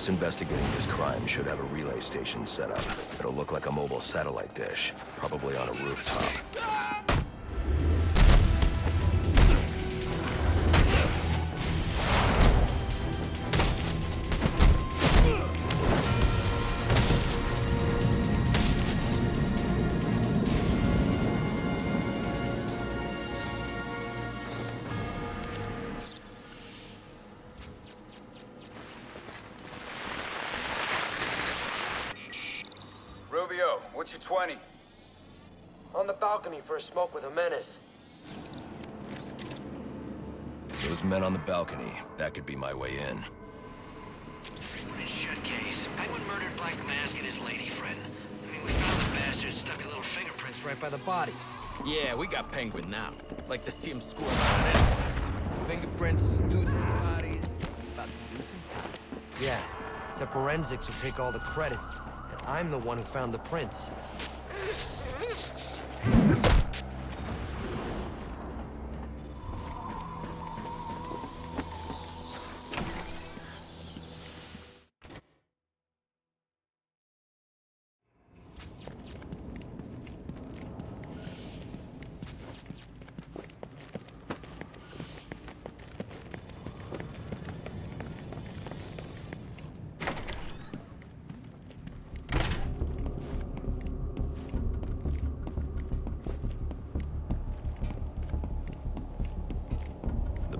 cops investigating this crime should have a relay station set up. It'll look like a mobile satellite dish, probably on a rooftop. Rubio, what's your 20? On the balcony for a smoke with a menace. Those men on the balcony, that could be my way in. Shit case. Penguin murdered Black Mask and his lady friend. I mean, we found the bastards stuck a little fingerprints Right by the body. Yeah, we got Penguin now. Like to see him score on this one. Fingerprints, student bodies. About to do some time. Yeah, except forensics will take all the credit. And I'm the one who found the prints.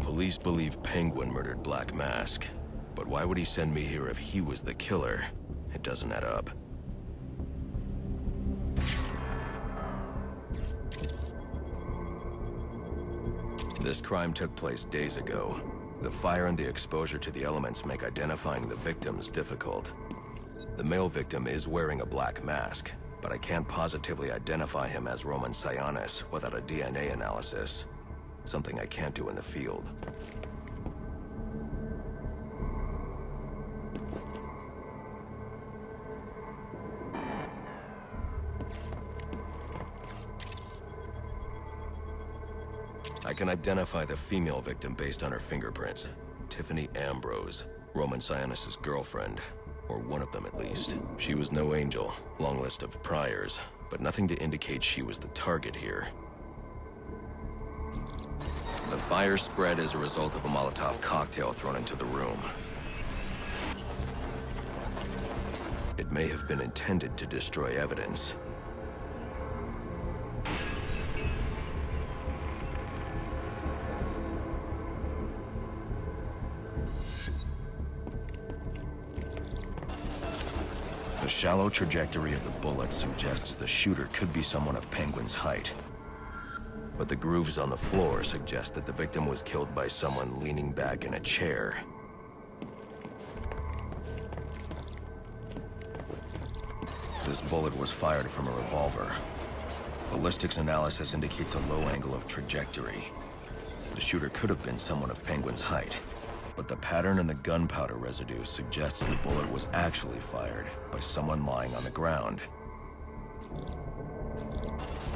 Police believe Penguin murdered Black Mask, but why would he send me here if he was the killer? It doesn't add up. This crime took place days ago. The fire and the exposure to the elements make identifying the victims difficult. The male victim is wearing a black mask, but I can't positively identify him as Roman Sionis without a DNA analysis. Something I can't do in the field. I can identify the female victim based on her fingerprints. Tiffany Ambrose, Roman Sionis' girlfriend. Or one of them at least. She was no angel, long list of priors, but nothing to indicate she was the target here. The fire spread as a result of a Molotov cocktail thrown into the room. It may have been intended to destroy evidence. The shallow trajectory of the bullet suggests the shooter could be someone of Penguin's height. But the grooves on the floor suggest that the victim was killed by someone leaning back in a chair. This bullet was fired from a revolver. Ballistics analysis indicates a low angle of trajectory. The shooter could have been someone of Penguin's height, but the pattern in the gunpowder residue suggests the bullet was actually fired by someone lying on the ground.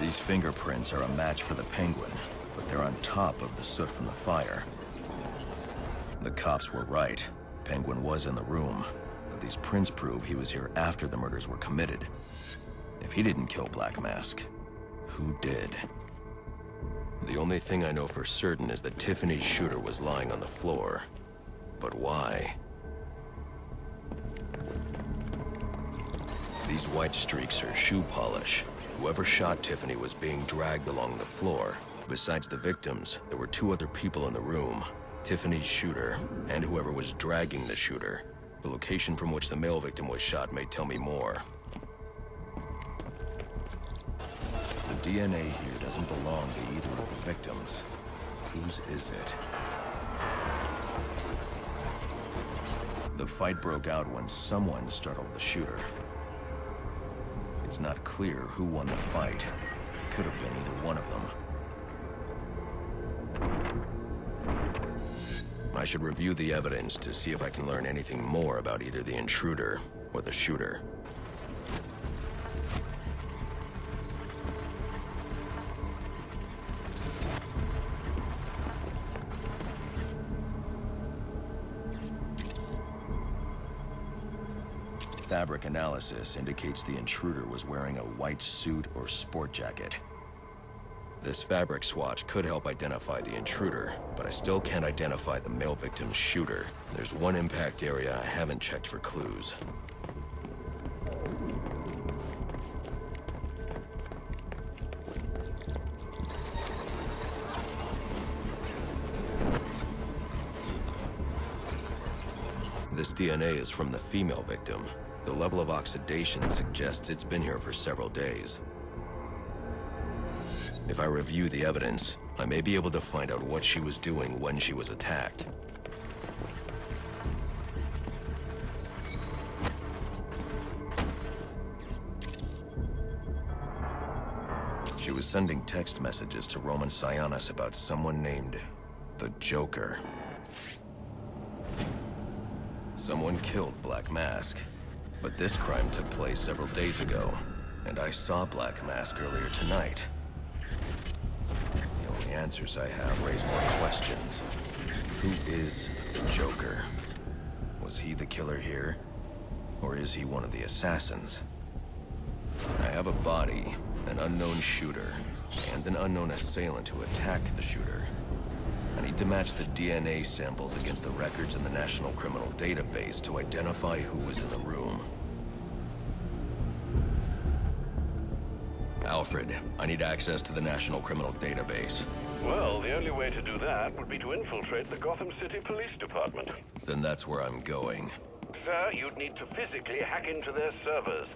These fingerprints are a match for the Penguin, but they're on top of the soot from the fire. The cops were right. Penguin was in the room, but these prints prove he was here after the murders were committed. If he didn't kill Black Mask, who did? The only thing I know for certain is that Tiffany's shooter was lying on the floor. But why? These white streaks are shoe polish. Whoever shot Tiffany was being dragged along the floor. Besides the victims, there were two other people in the room. Tiffany's shooter, and whoever was dragging the shooter. The location from which the male victim was shot may tell me more. The DNA here doesn't belong to either of the victims. Whose is it? The fight broke out when someone startled the shooter. It's not clear who won the fight. It could have been either one of them. I should review the evidence to see if I can learn anything more about either the intruder or the shooter. fabric analysis indicates the intruder was wearing a white suit or sport jacket. This fabric swatch could help identify the intruder, but I still can't identify the male victim's shooter. There's one impact area I haven't checked for clues. This DNA is from the female victim. The level of oxidation suggests it's been here for several days. If I review the evidence, I may be able to find out what she was doing when she was attacked. She was sending text messages to Roman Sionis about someone named the Joker. Someone killed Black Mask, but this crime took place several days ago, and I saw Black Mask earlier tonight. The only answers I have raise more questions. Who is the Joker? Was he the killer here? Or is he one of the assassins? I have a body, an unknown shooter, and an unknown assailant who attacked the shooter. I need to match the DNA samples against the records in the National Criminal Database to identify who was in the room. Alfred, I need access to the National Criminal Database. Well, the only way to do that would be to infiltrate the Gotham City Police Department. Then that's where I'm going. Sir, you'd need to physically hack into their servers.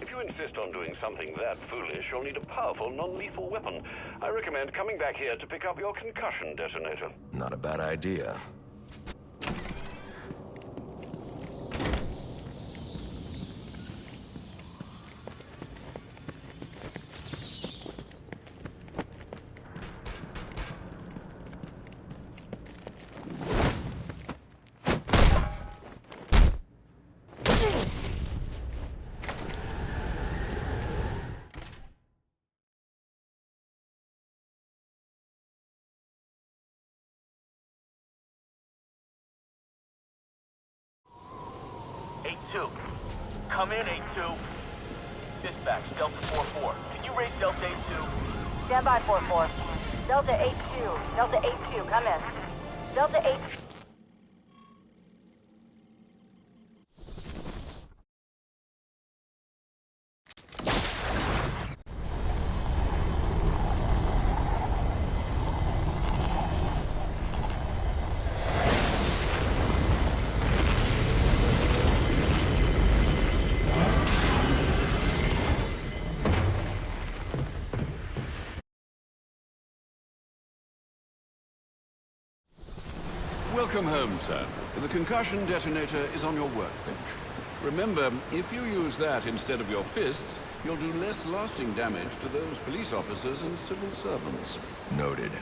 If you insist on doing something that foolish, you'll need a powerful, non-lethal weapon. I recommend coming back here to pick up your concussion detonator. Not a bad idea. Come in, 8-2. Dispatch, Delta 4-4. Can you raise Delta 8-2? Stand by, 4-4. Delta 8-2. Delta 8-2, come in. Delta 8... Welcome home, sir. The concussion detonator is on your workbench. Remember, if you use that instead of your fists, you'll do less lasting damage to those police officers and civil servants. Noted.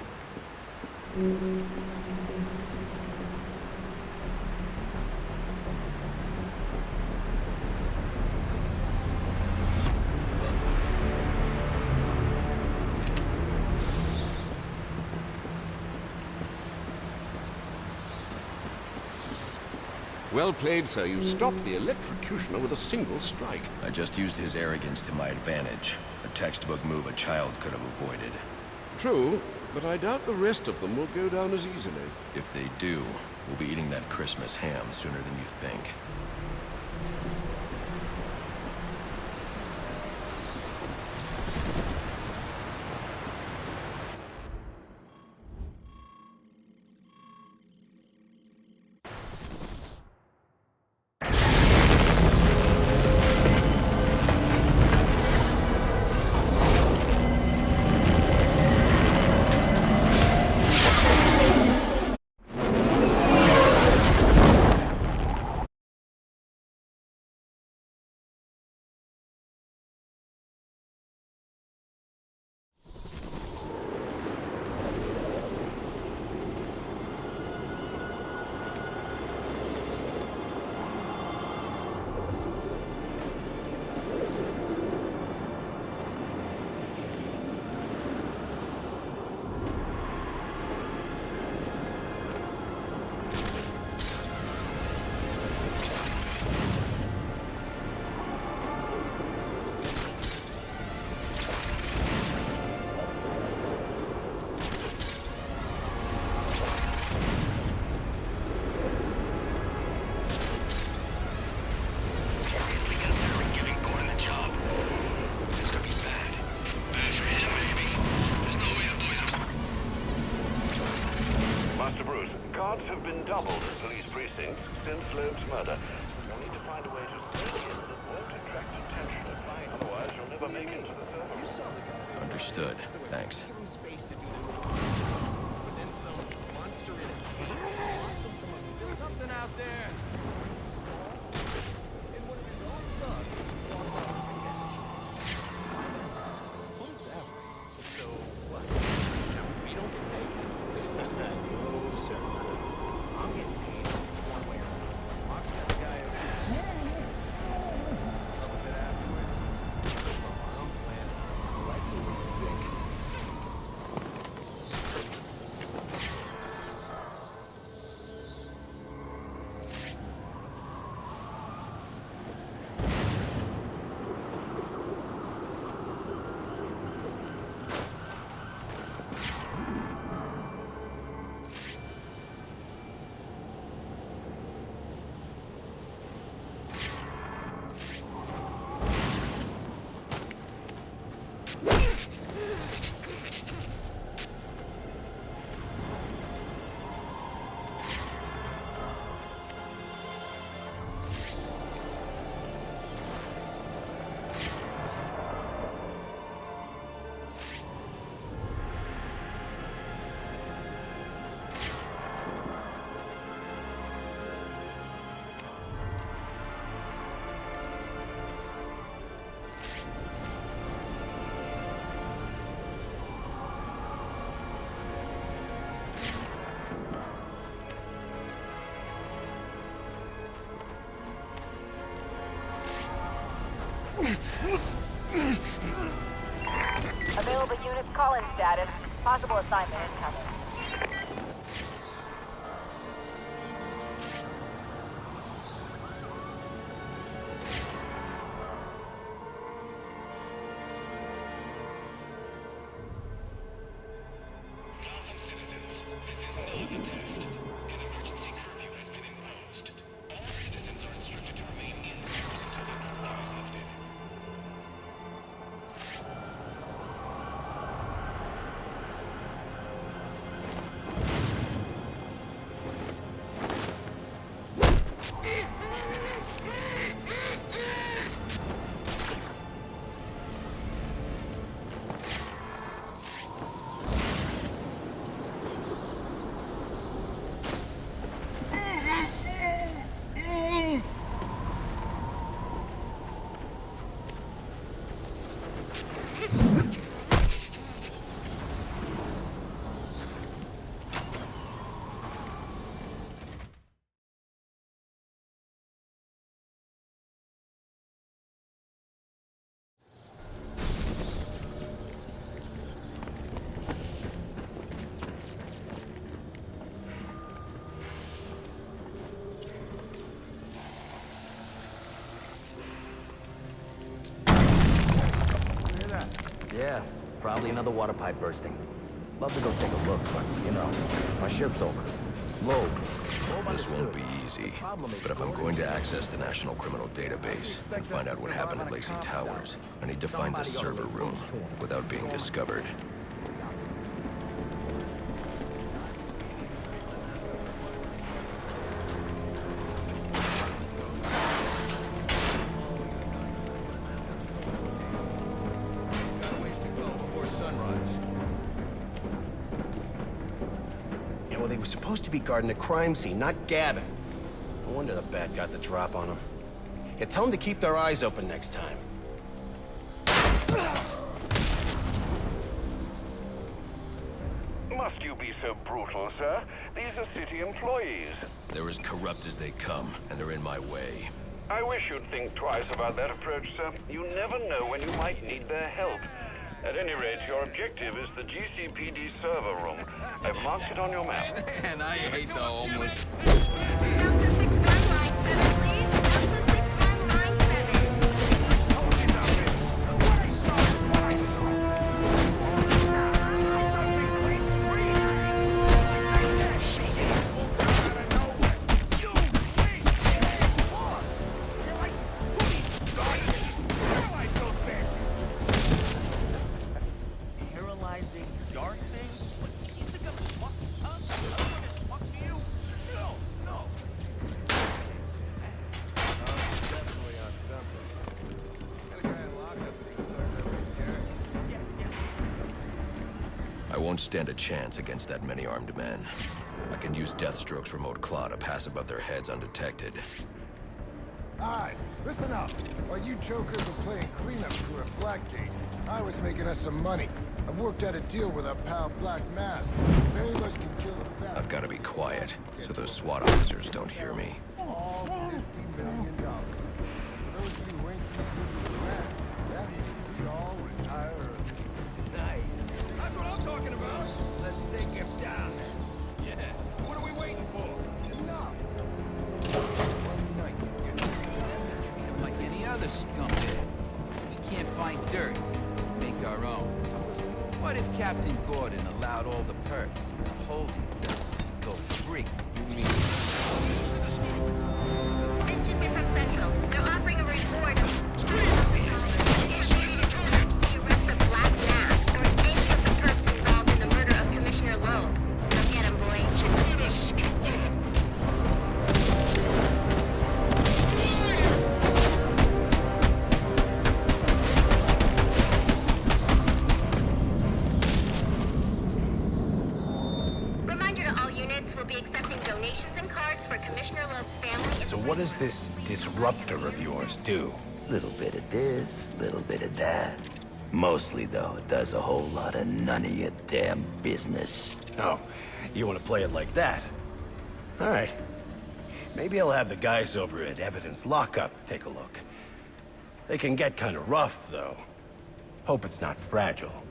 Well played, sir. You stopped the electrocutioner with a single strike. I just used his arrogance to my advantage. A textbook move a child could have avoided. True, but I doubt the rest of them will go down as easily. If they do, we'll be eating that Christmas ham sooner than you think. Master Bruce, guards have been doubled at police precincts since Loeb's murder. You'll need to find a way to sneak in that won't attract attention. Otherwise, you'll never make it to the server. Understood. Thanks. Something out there. In one of his own thugs, walks out of the sketch. So what? We don't get paid? No, sir. I'm getting paid one way or another. Mark's got the guy who a bit afterwards. I'm planning. Likely to be sick. Available units call-in status. Possible assignment incoming. Gotham citizens, this is not a test. An emergency curfew has been imposed. All citizens are instructed to remain indoors until the curfew is lifted. Yeah, probably another water pipe bursting. Love to go take a look, but, you know, my shift's over. Low. This won't be easy, but if I'm going to access the National Criminal Database and find out what happened at Lacey Towers, I need to find the server room without being discovered. They were supposed to be guarding the crime scene, not Gavin. No wonder the bat got the drop on them. Yeah, tell them to keep their eyes open next time. Must you be so brutal, sir? These are city employees. They're as corrupt as they come, and they're in my way. I wish you'd think twice about that approach, sir. You never know when you might need their help. At any rate, your objective is the GCPD server room. I've marked it on your map. And I hate the homeless. I won't stand a chance against that many armed men. I can use Deathstroke's remote claw to pass above their heads undetected. Alright, listen up. While you jokers were playing cleanup crew at Blackgate, I was making us some money. I worked out a deal with our pal Black Mask. If any of us can kill the bat... I've got to be quiet, so those SWAT officers don't hear me. All $50 million. For those of you who ain't keeping the rent, that means we all retire early. Nice. That's what I'm talking about. Let's take him down then. Yeah. What are we waiting for? Enough! Treat him like any other scumbag. We can't find dirt. Make our own. What if Captain Gordon allowed all the perps in the holding cells to go free? You mean... This is from Central. They're offering a reward of... The arrest of Black Mask, or any of the perps involved in the murder of Commissioner Loeb. Now get him, boy. Reminder to all units, we'll be accepting donations and cards for Commissioner Loeb's family. So what does this disruptor of yours do? Little bit of this, little bit of that. Mostly, though, it does a whole lot of none of your damn business. Oh, you want to play it like that? All right. Maybe I'll have the guys over at Evidence Lockup take a look. They can get kind of rough, though. Hope it's not fragile.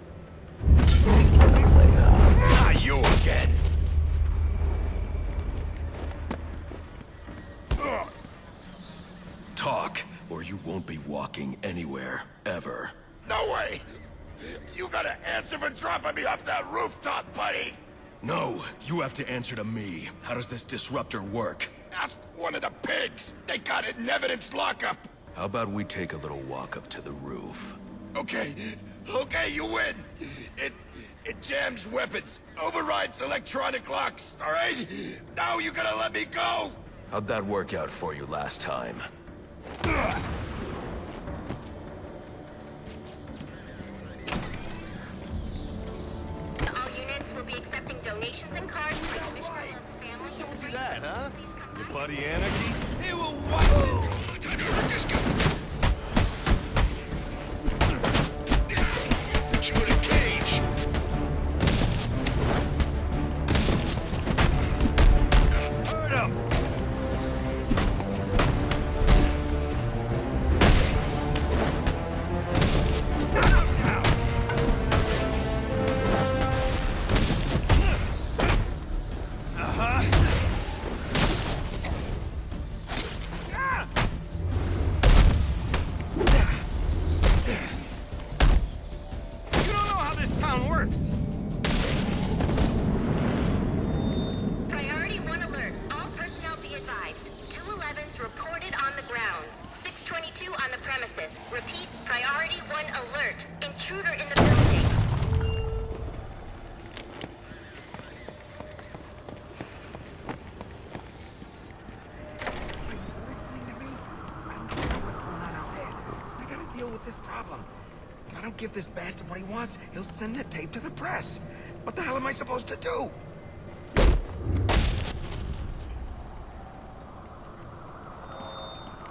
Ah, you again! Talk, or you won't be walking anywhere, ever. No way! You gotta answer for dropping me off that rooftop, buddy! No, you have to answer to me. How does this disruptor work? Ask one of the pigs! They got it in Evidence Lockup! How about we take a little walk up to the roof? Okay, you win! It jams weapons, overrides electronic locks, alright? Now you gotta let me go! How'd that work out for you last time? All units will be accepting donations and cards for Commissioner Loeb's family. Told you that, huh? Your buddy Anarchy? It will wipe Hurt him! You don't know how this town works! Priority 1 alert. All personnel be advised. 211's reported on the ground. 622 on the premises. Repeat, priority 1 alert. Intruder in the building. I gotta deal with this problem. If I don't give this bastard what he wants, he'll send the tape to the press. What the hell am I supposed to do?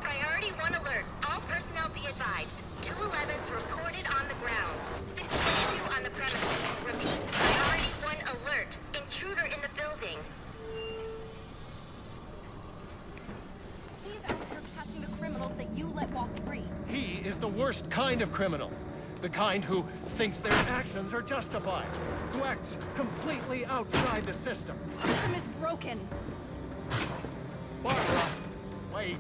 Priority 1 alert. All personnel be advised. 211's reported on the ground. 622 on the premises. Repeat, priority 1 alert. Intruder in the building. He's out here catching the criminals that you let walk free. He is the worst kind of criminal. The kind who thinks their actions are justified. Who acts completely outside the system. The system is broken. Barbara, wait.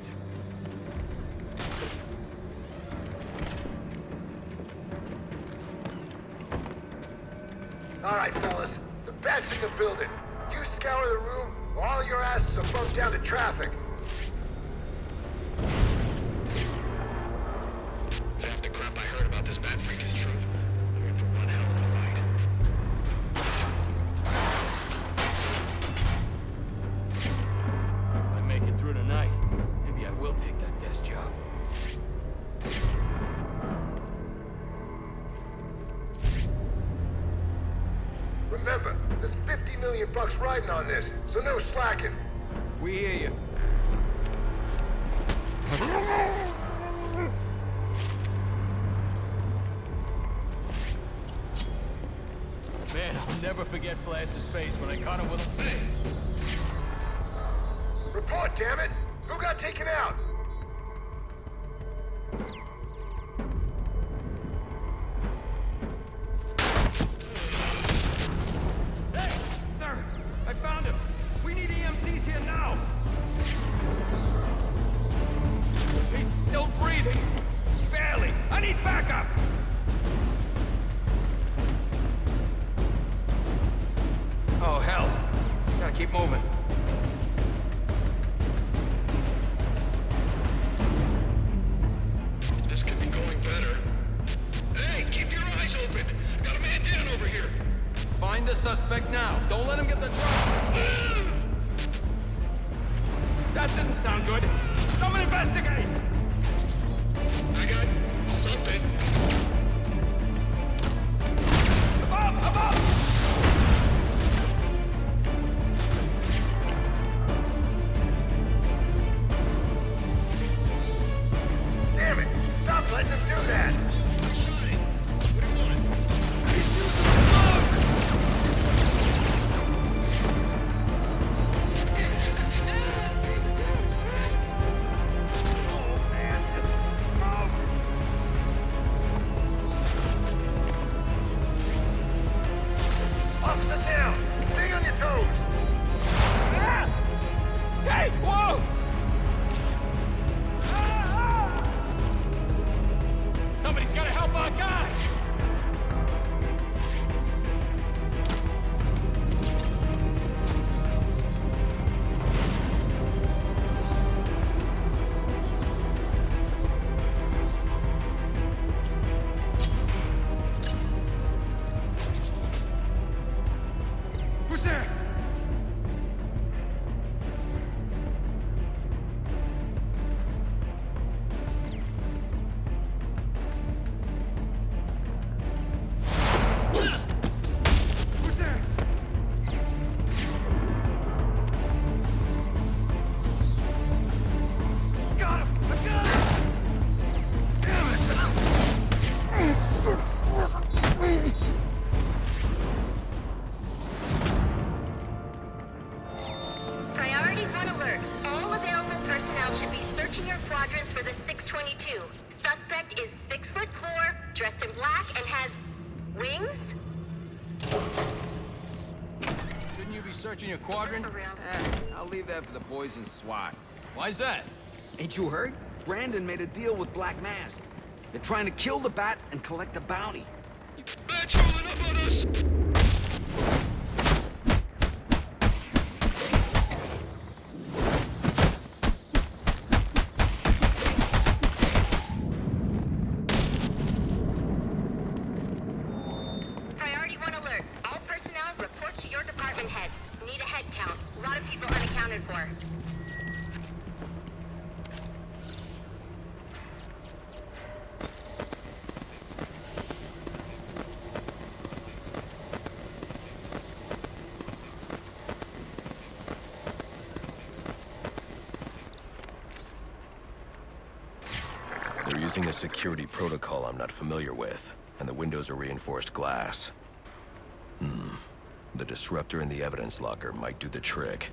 All right, fellas. The bat's in the building. You scour the room, while your asses are bumped down to traffic. Half the crap I heard about this bat freak is true. You're in for one hell of a ride. If I make it through tonight, maybe I will take that desk job. Remember, there's 50 million bucks riding on this, so no slacking. We hear you. Man, I'll never forget Flash's face when I caught him with a thing. Report, damn it! Who got taken out? Hey! Sir! I found him! We need EMTs here now! He's still breathing! Barely! I need backup! Oh, hell. Gotta keep moving. This could be going better. Hey, keep your eyes open. Got a man down over here. Find the suspect now. Don't let him get the drop. That didn't sound good. Someone investigate! I got something. Above! Above! Damn it! Stop letting them do that! Officer down! Stay on your toes! Ah! Hey! Whoa! Somebody's gotta help our guy! Who's there? Who's there? Got him! I got him! Damn it! Priority 1 alert. All available personnel should be searching your quadrants for the 622. Suspect is 6'4", dressed in black, and has wings? Shouldn't you be searching your quadrant? For real. I'll leave that for the boys in SWAT. Why's that? Ain't you heard? Brandon made a deal with Black Mask. They're trying to kill the Bat and collect the bounty. Bat's rolling up on us! Priority 1 alert. All personnel report to your department head. Need a head count. A lot of people unaccounted for. They're using a security protocol I'm not familiar with, and the windows are reinforced glass. The disruptor in the evidence locker might do the trick.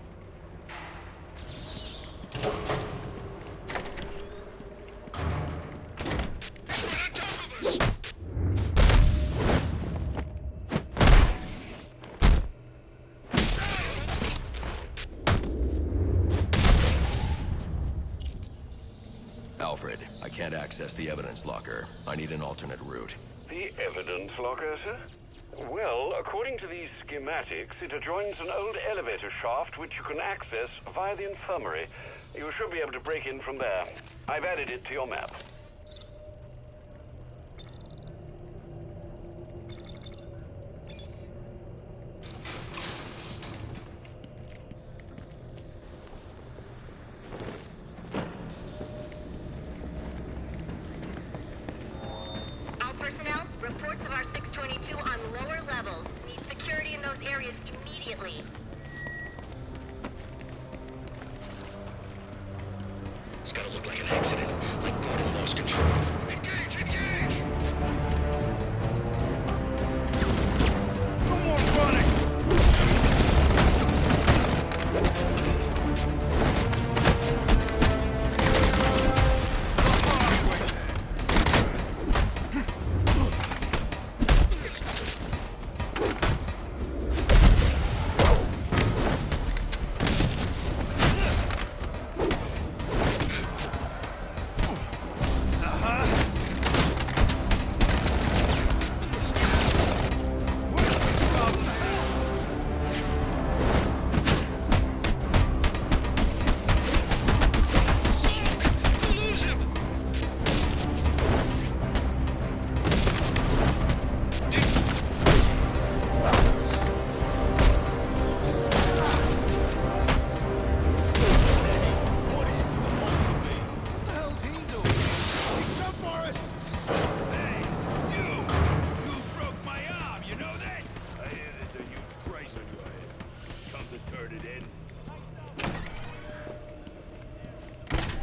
Alfred, I can't access the evidence locker. I need an alternate route. The evidence locker, sir? Well, according to these schematics, it adjoins an old elevator shaft which you can access via the infirmary. You should be able to break in from there. I've added it to your map. All personnel, reports of our 622 on lower levels. Need security in those areas. areas immediately. It's gotta look like an accident, like Gordon lost control. Engage! Engage! No more running!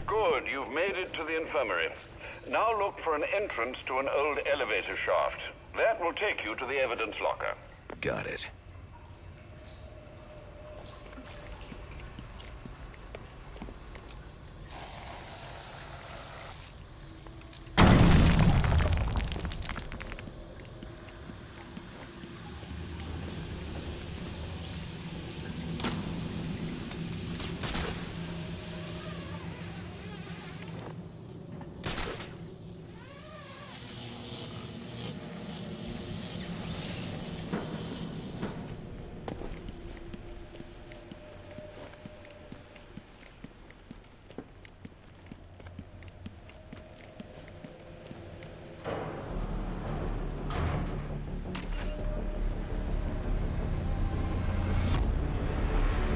Good, you've made it to the infirmary. Now look for an entrance to an old elevator shaft. That will take you to the evidence locker. Got it.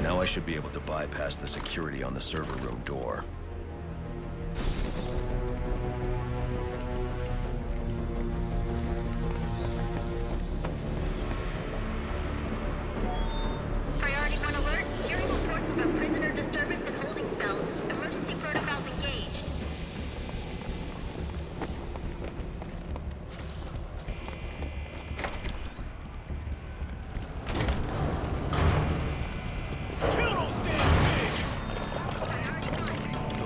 Now I should be able to bypass the security on the server room door. Priority 1 alert. Hearing reports about prisoner disturbance in holding cells. Emergency protocols engaged. Kill those damn pigs! Priority 1.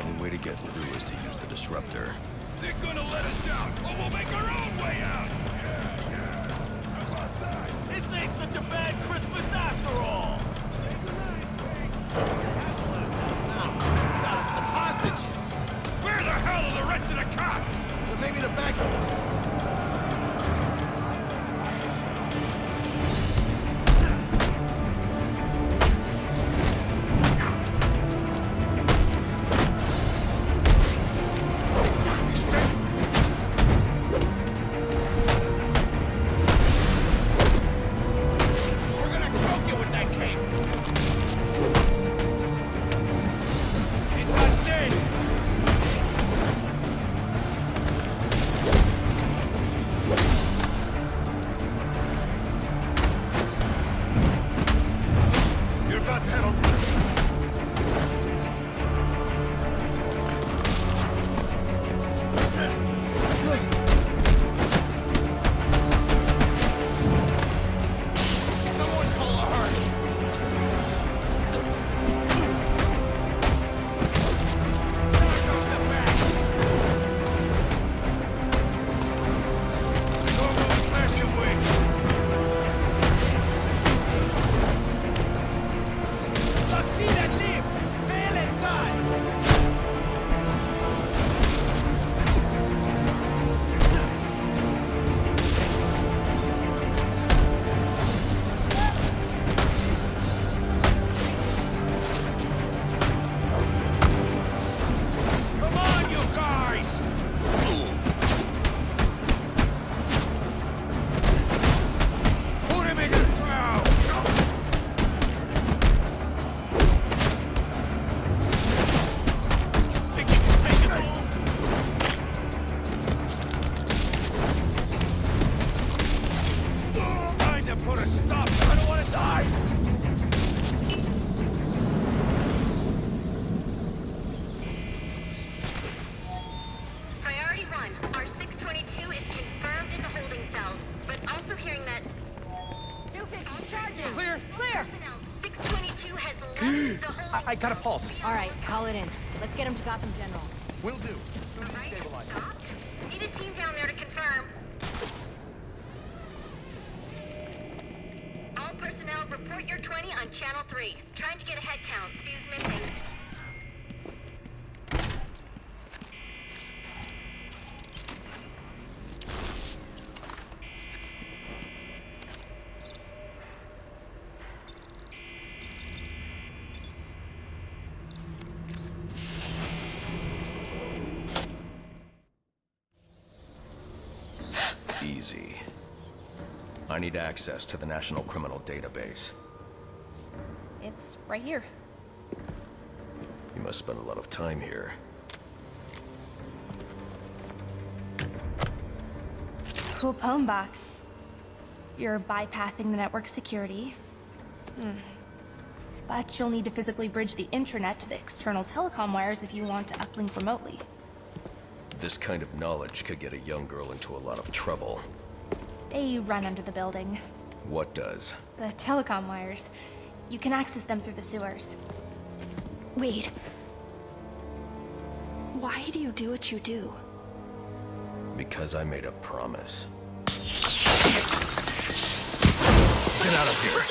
clear! 622 has left the whole... I got a pulse. All right, call it in. Let's get him to Gotham General. Will do. Stop. Need a team down there to confirm. All personnel, report your 20 on Channel 3. Trying to get a head count. Fuse missing. Easy. I need access to the National Criminal Database. It's right here. You must spend a lot of time here. Cool poem box. You're bypassing the network security. But you'll need to physically bridge the intranet to the external telecom wires if you want to uplink remotely. This kind of knowledge could get a young girl into a lot of trouble. They run under the building. What does? The telecom wires. You can access them through the sewers. Wait. Why do you do what you do? Because I made a promise. Get out of here.